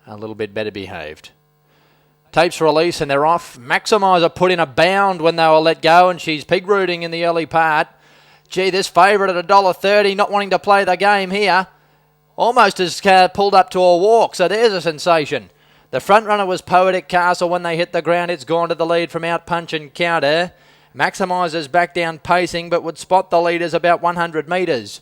a little bit better behaved. Tapes release and they're off. Maximizer put in a bound when they were let go, and she's pig rooting in the early part. Gee, this favourite at $1.30, not wanting to play the game here. Almost has pulled up to a walk, so there's a sensation. The front runner was Poetic Castle. When they hit the ground, it's gone to the lead from Out Punch and Counter. Maximizer's back down pacing, but would spot the leaders about 100 metres.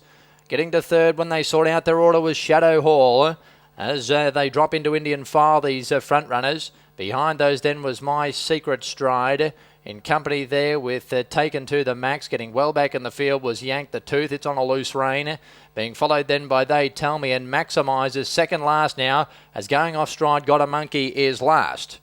Getting to third when they sort out their order was Shadow Hall. As they drop into Indian File, these front runners. Behind those then was My Secret Stride. In company there with Taken to the Max. Getting well back in the field was Yank the Tooth. It's on a loose rein. Being followed then by They Tell Me, and Maximizers second last now, as going off stride Got a Monkey is last.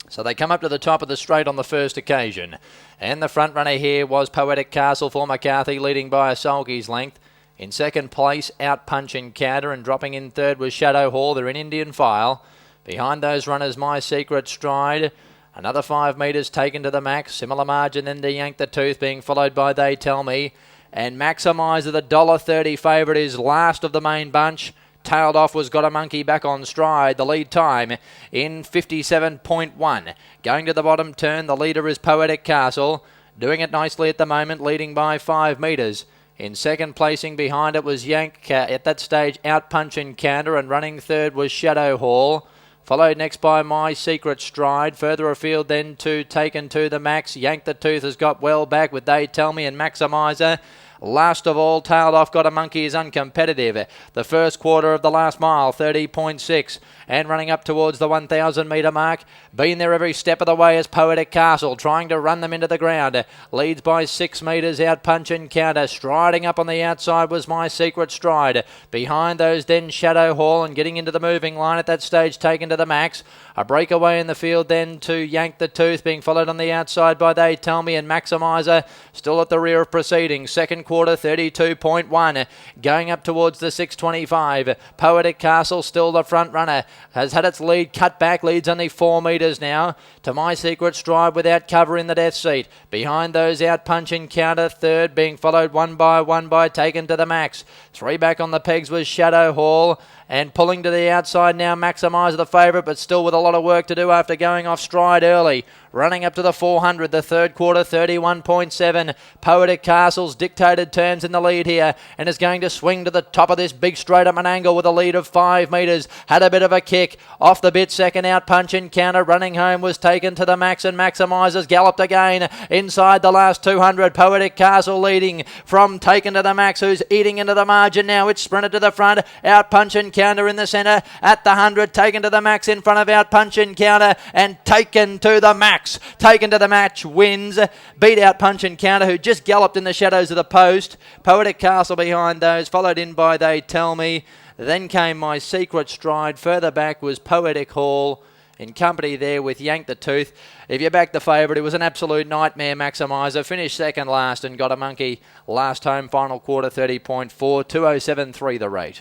So they come up to the top of the straight on the first occasion. And the front runner here was Poetic Castle for McCarthy, leading by a sulky's length. In second place, Out Punch and Counter, and dropping in third was Shadow Hall. They're in Indian File. Behind those runners, My Secret Stride. Another 5 metres Taken to the Max. Similar margin then to Yank the Tooth, being followed by They Tell Me. And Maximizer, the $1.30 favourite, is last of the main bunch. Tailed off was Got a Monkey back on stride. The lead time in 57.1. Going to the bottom turn, the leader is Poetic Castle. Doing it nicely at the moment, leading by 5 metres. In second placing behind it was Yank. At that stage, Out Punch and Counter, and running third was Shadow Hall. Followed next by My Secret Stride. Further afield then to Taken to the Max. Yank the Tooth has got well back with They Tell Me and Maximizer. Last of all, tailed off Got a Monkey is uncompetitive. The first quarter of the last mile, 30.6. And running up towards the 1,000 metre mark. Been there every step of the way as Poetic Castle, trying to run them into the ground. Leads by 6 metres, Out Punch and Counter. Striding up on the outside was My Secret Stride. Behind those then Shadow Hall, and getting into the moving line at that stage, Taken to the Max. A breakaway in the field then to Yank the Tooth, being followed on the outside by They Tell Me and Maximizer. Still at the rear of proceeding. Second quarter, 32.1. Going up towards the 625. Poetic Castle still the front runner. Has had its lead cut back. Leads only 4 metres now to My Secret Stride without cover in the death seat. Behind those, Out Punch and Counter. Third being followed one by Taken to the Max. 3 back on the pegs was Shadow Hall. And pulling to the outside now, Maximizer the favourite, but still with a lot of work to do after going off stride early. Running up to the 400, the third quarter, 31.7. Poetic Castle's dictated turns in the lead here, and is going to swing to the top of this big straight at Menangle with a lead of 5 metres. Had a bit of a kick. Off the bit, second, Out Punch and Counter. Running home was Taken to the Max, and Maximizers galloped again inside the last 200. Poetic Castle leading from Taken to the Max, who's eating into the margin now. It's sprinted to the front. Out Punch and Counter in the centre at the 100. Taken to the Max in front of Out Punch and Counter, and Taken to the Max. Taken to the Match wins. Beat Out Punch and Counter, who just galloped in the shadows of the post. Poetic Castle behind those, followed in by They Tell Me. Then came My Secret Stride. Further back was Poetic Hall, in company there with Yank the Tooth. If you back the favourite, it was an absolute nightmare. Maximizer finished second last and Got a Monkey last home, final quarter, 30.4, 207.3 the rate.